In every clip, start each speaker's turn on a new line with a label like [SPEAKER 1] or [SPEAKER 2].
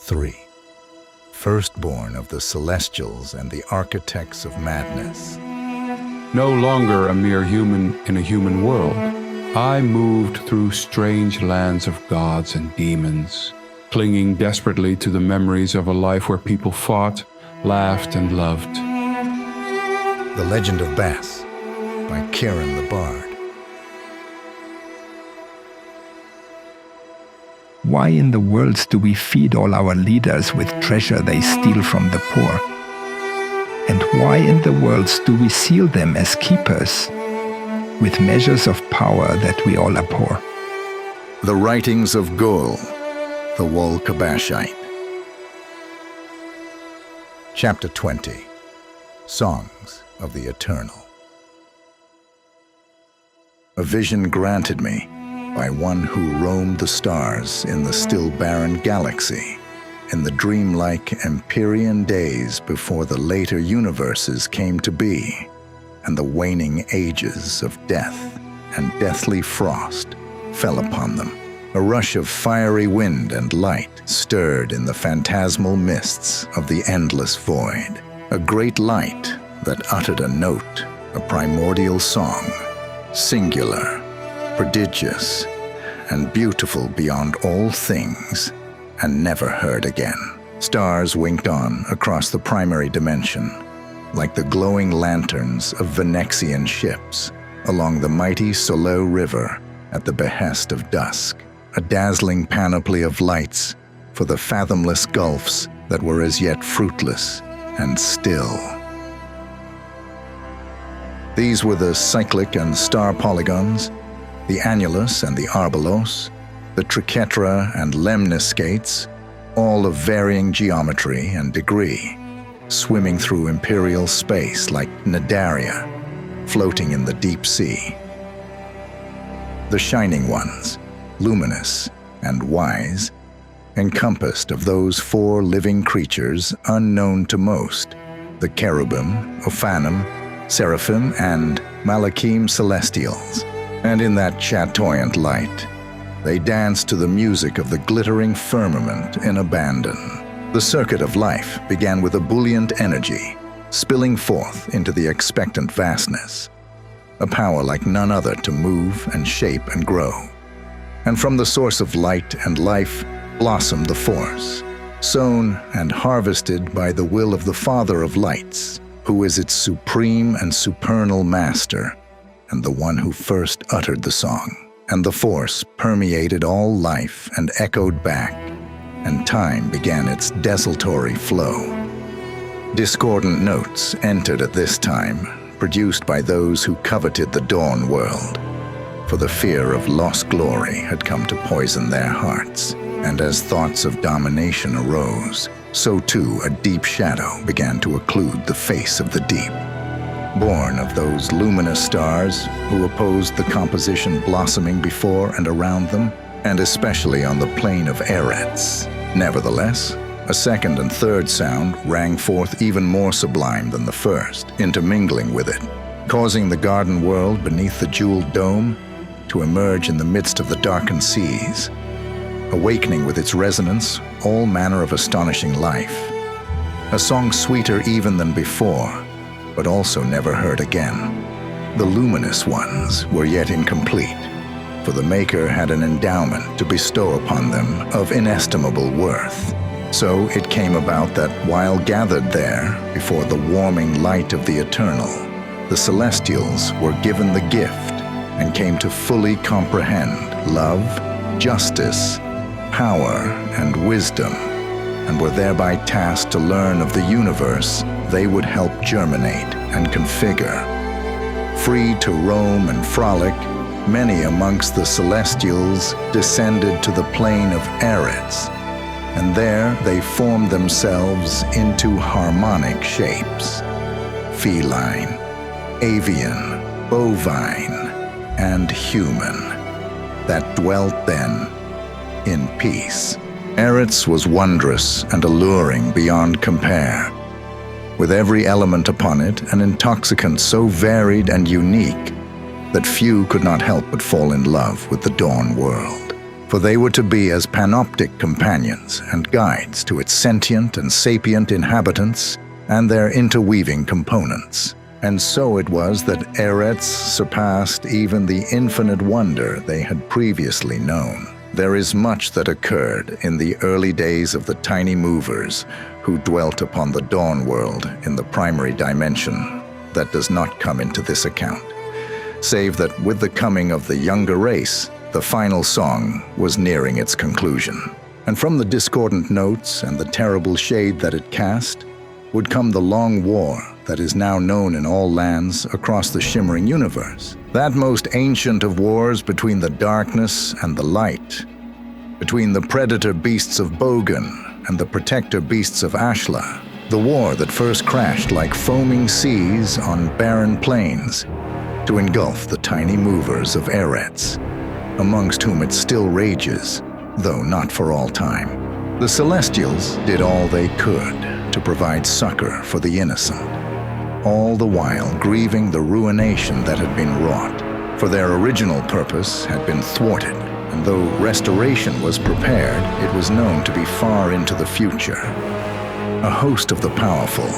[SPEAKER 1] 3. Firstborn of the celestials and the architects of madness.
[SPEAKER 2] No longer a mere human in a human world, I moved through strange lands of gods and demons, clinging desperately to the memories of a life where people fought, laughed, and loved.
[SPEAKER 1] The Legend of Bass by Kieran the Bard.
[SPEAKER 3] Why in the world do we feed all our leaders with treasure they steal from the poor? And why in the world do we seal them as keepers with measures of power that we all abhor?
[SPEAKER 1] The Writings of Gul, the Wol-Kabashite. Chapter 20. Songs of the Eternal. A vision granted me by one who roamed the stars in the still barren galaxy, in the dreamlike Empyrean days before the later universes came to be, and the waning ages of death and deathly frost fell upon them. A rush of fiery wind and light stirred in the phantasmal mists of the endless void. A great light that uttered a note, a primordial song, singular, prodigious, and beautiful beyond all things, and never heard again. Stars winked on across the primary dimension, like the glowing lanterns of Venexian ships along the mighty Solo River at the behest of dusk, a dazzling panoply of lights for the fathomless gulfs that were as yet fruitless and still. These were the cyclic and star polygons, the annulus and the arbulos, the triquetra and lemniscates, all of varying geometry and degree, swimming through imperial space like Nadaria, floating in the deep sea. The shining ones, luminous and wise, encompassed of those four living creatures unknown to most, the cherubim, Ophanim, seraphim, and Malachim celestials. And in that chatoyant light, they danced to the music of the glittering firmament in abandon. The circuit of life began with ebullient energy, spilling forth into the expectant vastness, a power like none other to move and shape and grow. And from the source of light and life blossomed the force, sown and harvested by the will of the Father of Lights, who is its supreme and supernal master, and the one who first uttered the song. And the force permeated all life and echoed back, and time began its desultory flow. Discordant notes entered at this time, produced by those who coveted the dawn world, for the fear of lost glory had come to poison their hearts. And as thoughts of domination arose, so too a deep shadow began to occlude the face of the deep. Born of those luminous stars who opposed the composition blossoming before and around them, and especially on the plane of Eretz. Nevertheless, a second and third sound rang forth even more sublime than the first, intermingling with it, causing the garden world beneath the jeweled dome to emerge in the midst of the darkened seas, awakening with its resonance all manner of astonishing life. A song sweeter even than before, but also never heard again. The luminous ones were yet incomplete, for the Maker had an endowment to bestow upon them of inestimable worth. So it came about that while gathered there before the warming light of the Eternal, the Celestials were given the gift and came to fully comprehend love, justice, power, and wisdom, and were thereby tasked to learn of the universe they would help germinate and configure. Free to roam and frolic, many amongst the Celestials descended to the plane of Eretz, and there they formed themselves into harmonic shapes, feline, avian, bovine, and human, that dwelt then in peace. Eretz was wondrous and alluring beyond compare, with every element upon it an intoxicant so varied and unique that few could not help but fall in love with the dawn world. for they were to be as panoptic companions and guides to its sentient and sapient inhabitants and their interweaving components. And so it was that Eretz surpassed even the infinite wonder they had previously known. There is much that occurred in the early days of the tiny movers who dwelt upon the dawn world in the primary dimension that does not come into this account, save that with the coming of the younger race, the final song was nearing its conclusion. And from the discordant notes and the terrible shade that it cast would come the long war that is now known in all lands across the shimmering universe. That most ancient of wars between the darkness and the light, between the predator beasts of Bogan and the protector beasts of Ashla, the war that first crashed like foaming seas on barren plains to engulf the tiny movers of Eretz, amongst whom it still rages, though not for all time. The Celestials did all they could to provide succor for the innocent, all the while grieving the ruination that had been wrought, for their original purpose had been thwarted, and though restoration was prepared, it was known to be far into the future. A host of the powerful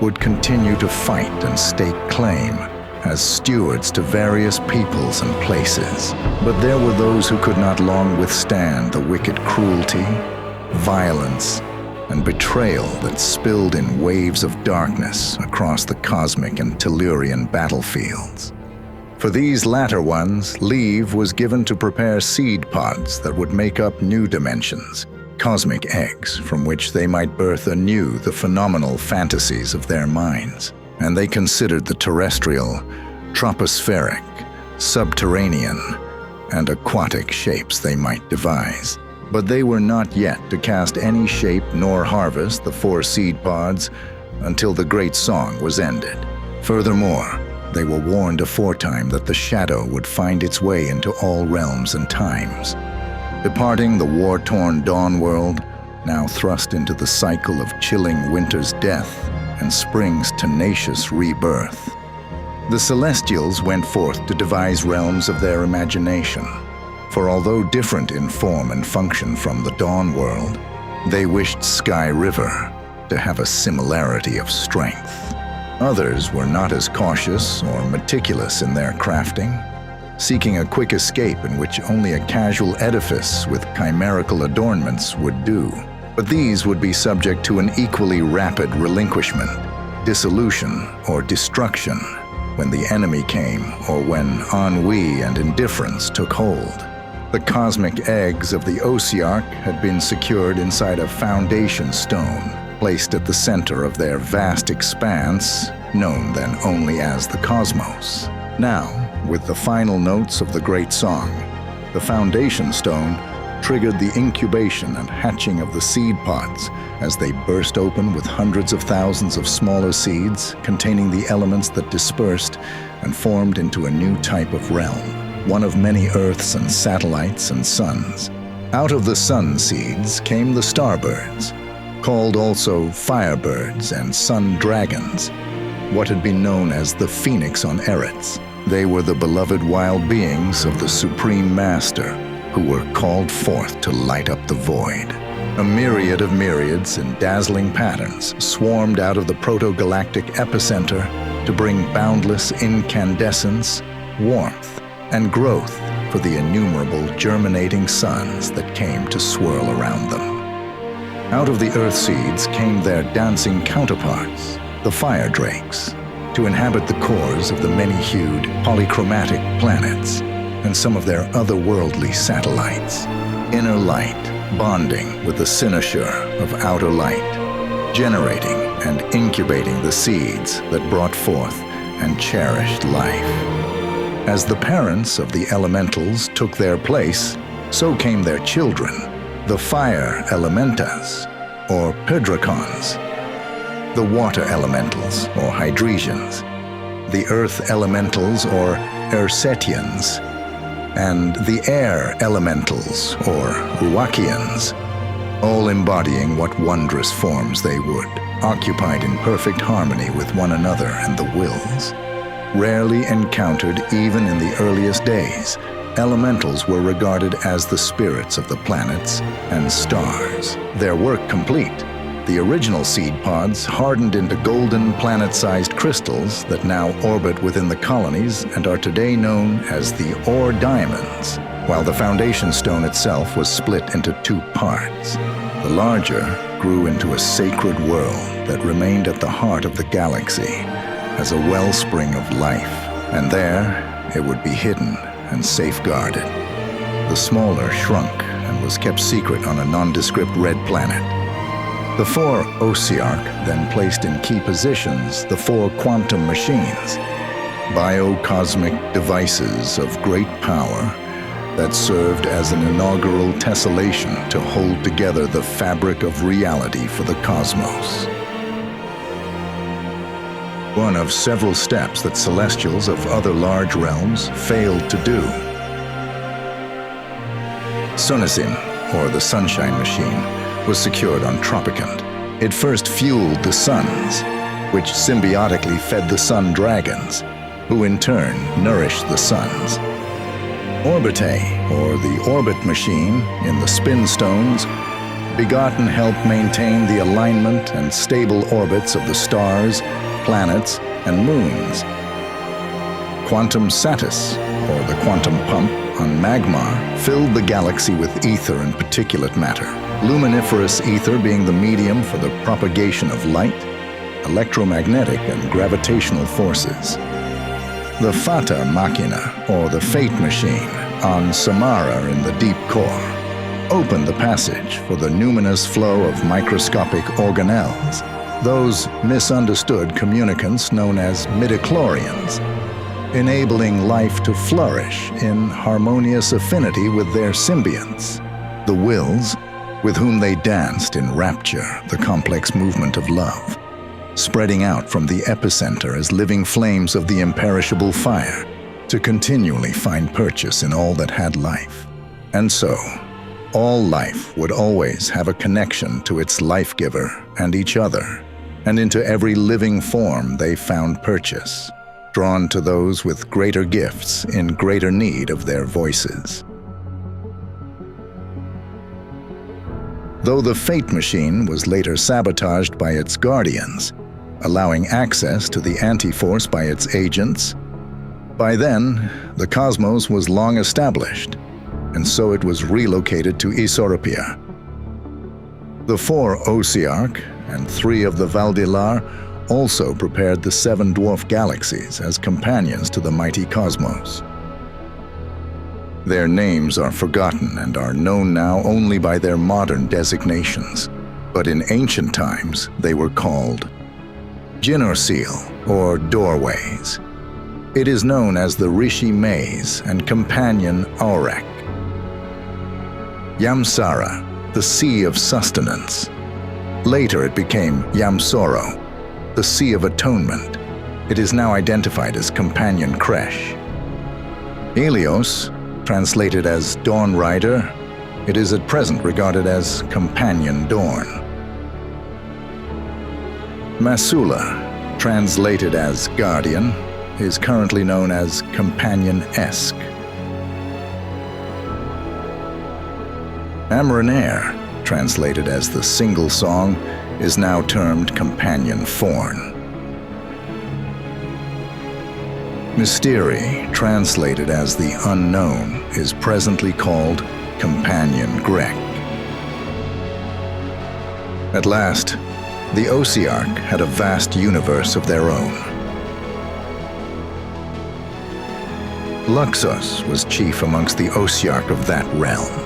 [SPEAKER 1] would continue to fight and stake claim as stewards to various peoples and places, but there were those who could not long withstand the wicked cruelty, violence, and betrayal that spilled in waves of darkness across the cosmic and Tellurian battlefields. For these latter ones, leave was given to prepare seed pods that would make up new dimensions, cosmic eggs from which they might birth anew the phenomenal fantasies of their minds. And they considered the terrestrial, tropospheric, subterranean, and aquatic shapes they might devise. But they were not yet to cast any shape nor harvest the 4 seed pods until the great song was ended. Furthermore, they were warned aforetime that the shadow would find its way into all realms and times, departing the war-torn dawn world, now thrust into the cycle of chilling winter's death and spring's tenacious rebirth. The Celestials went forth to devise realms of their imagination, for although different in form and function from the dawn world, they wished Sky River to have a similarity of strength. Others were not as cautious or meticulous in their crafting, seeking a quick escape in which only a casual edifice with chimerical adornments would do. But these would be subject to an equally rapid relinquishment, dissolution, or destruction when the enemy came or when ennui and indifference took hold. The cosmic eggs of the Osiarch had been secured inside a foundation stone, placed at the center of their vast expanse, known then only as the cosmos. Now, with the final notes of the great song, the foundation stone triggered the incubation and hatching of the seed pods as they burst open with hundreds of thousands of smaller seeds containing the elements that dispersed and formed into a new type of realm, one of many Earths and satellites and suns. Out of the sun seeds came the starbirds, called also firebirds and sun dragons, what had been known as the phoenix on Eretz. They were the beloved wild beings of the Supreme Master, who were called forth to light up the void. A myriad of myriads in dazzling patterns swarmed out of the proto-galactic epicenter to bring boundless incandescence, warmth, and growth for the innumerable germinating suns that came to swirl around them. Out of the earth seeds came their dancing counterparts, the fire drakes, to inhabit the cores of the many-hued, polychromatic planets and some of their otherworldly satellites. Inner light bonding with the cynosure of outer light, generating and incubating the seeds that brought forth and cherished life. As the parents of the elementals took their place, so came their children, the fire elementas, or pedracons, the water elementals, or hydresians, the earth elementals, or ersetians, and the air elementals, or ruachians, all embodying what wondrous forms they would, occupied in perfect harmony with one another and the wills, rarely encountered even in the earliest days, elementals were regarded as the spirits of the planets and stars. Their work complete, the original seed pods hardened into golden planet-sized crystals that now orbit within the colonies and are today known as the ore diamonds, while the foundation stone itself was split into 2 parts. The larger grew into a sacred world that remained at the heart of the galaxy as a wellspring of life, and there it would be hidden and safeguarded. The smaller shrunk and was kept secret on a nondescript red planet. The 4 Ossiarch then placed in key positions the 4 quantum machines, biocosmic devices of great power that served as an inaugural tessellation to hold together the fabric of reality for the cosmos. One of several steps that celestials of other large realms failed to do. Sunasim, or the Sunshine Machine, was secured on Tropicant. It first fueled the suns, which symbiotically fed the sun dragons, who in turn nourished the suns. Orbite, or the Orbit Machine, in the Spin Stones, begotten helped maintain the alignment and stable orbits of the stars, planets, and moons. Quantum Satis, or the Quantum Pump, on Magmar, filled the galaxy with ether and particulate matter, luminiferous ether being the medium for the propagation of light, electromagnetic and gravitational forces. The Fata Machina, or the Fate Machine, on Samara in the deep core, opened the passage for the numinous flow of microscopic organelles, those misunderstood communicants known as midichlorians, enabling life to flourish in harmonious affinity with their symbionts, the wills, with whom they danced in rapture the complex movement of love, spreading out from the epicenter as living flames of the imperishable fire, to continually find purchase in all that had life. And so, all life would always have a connection to its life-giver and each other, and into every living form they found purchase, drawn to those with greater gifts in greater need of their voices. Though the Fate Machine was later sabotaged by its guardians, allowing access to the anti-force by its agents, by then, the cosmos was long established, and so it was relocated to Isoropia. The 4 Ossiarch and 3 of the Valdilar also prepared the 7 dwarf galaxies as companions to the mighty cosmos. Their names are forgotten and are known now only by their modern designations, but in ancient times they were called Jinorsil, or Doorways. It is known as the Rishi Maze and companion Aurek. Yamsara, the Sea of Sustenance. Later it became Yamsoro, the Sea of Atonement. It is now identified as companion Kresh. Helios, translated as Dawn Rider, it is at present regarded as companion Dawn. Masula, translated as Guardian, is currently known as companion Esk. Amranair, translated as the Single Song, is now termed companion Forn. Mysteri, translated as the Unknown, is presently called companion Grek. At last, the Ossiarch had a vast universe of their own. Luxos was chief amongst the Ossiarch of that realm.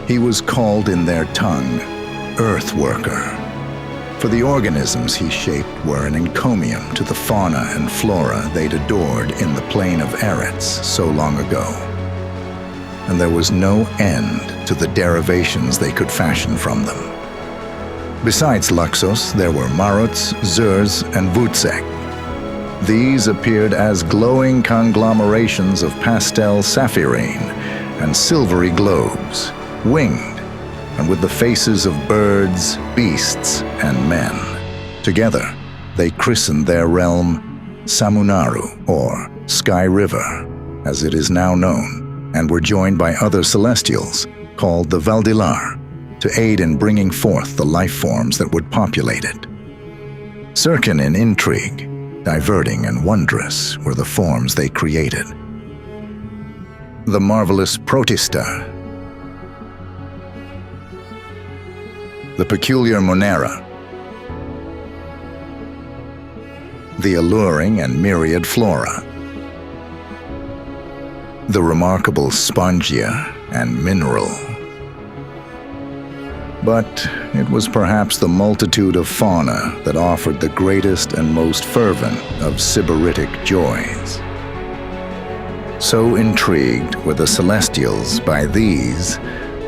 [SPEAKER 1] He was called in their tongue Earthworker, for the organisms he shaped were an encomium to the fauna and flora they'd adored in the plain of Eretz so long ago. And there was no end to the derivations they could fashion from them. Besides Luxos, there were Maruts, Zurs, and Vutsek. These appeared as glowing conglomerations of pastel saphirine and silvery globes, winged, and with the faces of birds, beasts, and men. Together, they christened their realm Samunaru, or Sky River, as it is now known, and were joined by other celestials, called the Valdilar, to aid in bringing forth the life forms that would populate it. Circin in intrigue, diverting and wondrous were the forms they created. The marvelous Protista, the peculiar Monera, the alluring and myriad Flora, the remarkable Spongia and Mineral. But it was perhaps the multitude of fauna that offered the greatest and most fervent of sybaritic joys. So intrigued were the Celestials by these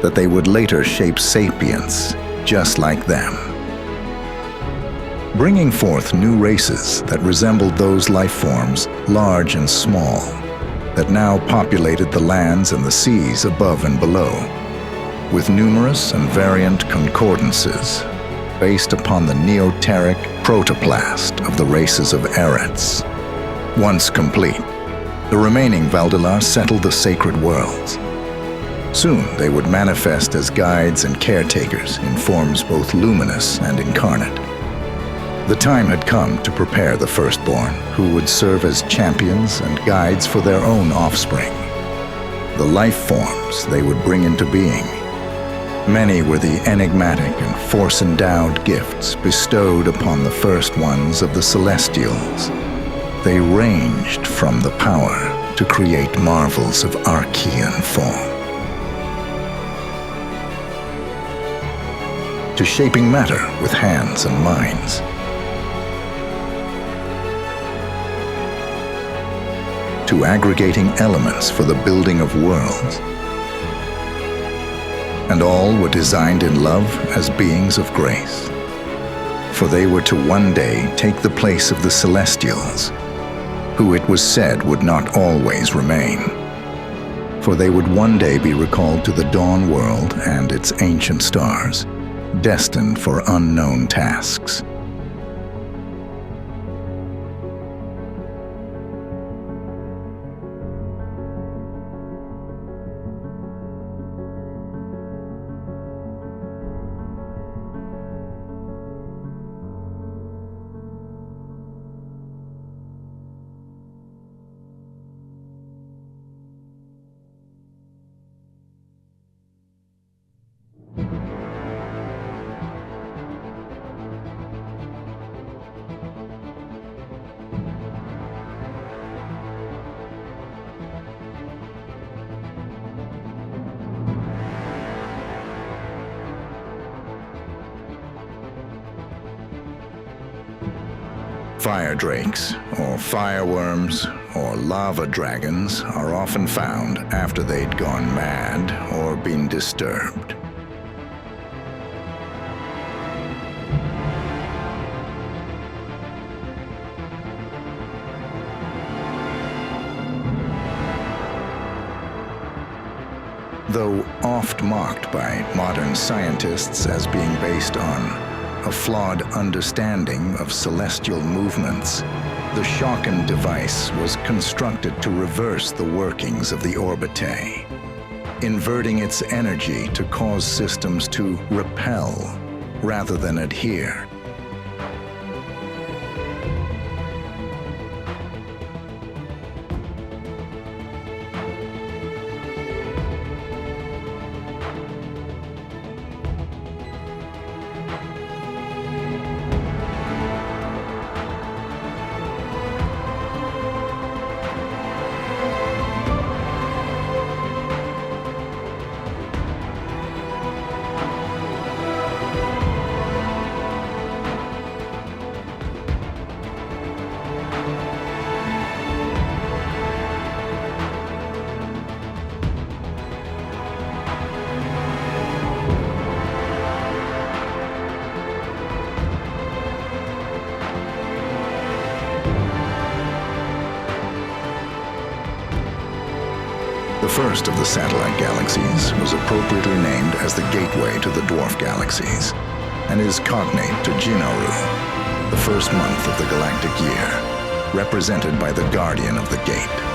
[SPEAKER 1] that they would later shape sapience just like them, bringing forth new races that resembled those life forms, large and small, that now populated the lands and the seas above and below, with numerous and variant concordances based upon the neoteric protoplast of the races of Eretz. Once complete, the remaining Valdilar settled the sacred worlds. Soon they would manifest as guides and caretakers in forms both luminous and incarnate. The time had come to prepare the firstborn, who would serve as champions and guides for their own offspring, the life forms they would bring into being. Many were the enigmatic and force-endowed gifts bestowed upon the first ones of the Celestials. They ranged from the power to create marvels of Archean form, to shaping matter with hands and minds, to aggregating elements for the building of worlds. And all were designed in love as beings of grace, for they were to one day take the place of the Celestials, who it was said would not always remain, for they would one day be recalled to the dawn world and its ancient stars, destined for unknown tasks. Fire drakes, or fireworms, or lava dragons are often found after they'd gone mad or been disturbed. Though oft mocked by modern scientists as being based on a flawed understanding of celestial movements, the Shawkin device was constructed to reverse the workings of the orbitae, inverting its energy to cause systems to repel rather than adhere. The first of the satellite galaxies was appropriately named as the gateway to the dwarf galaxies, and is cognate to Jinaru, the first month of the galactic year, represented by the guardian of the gate.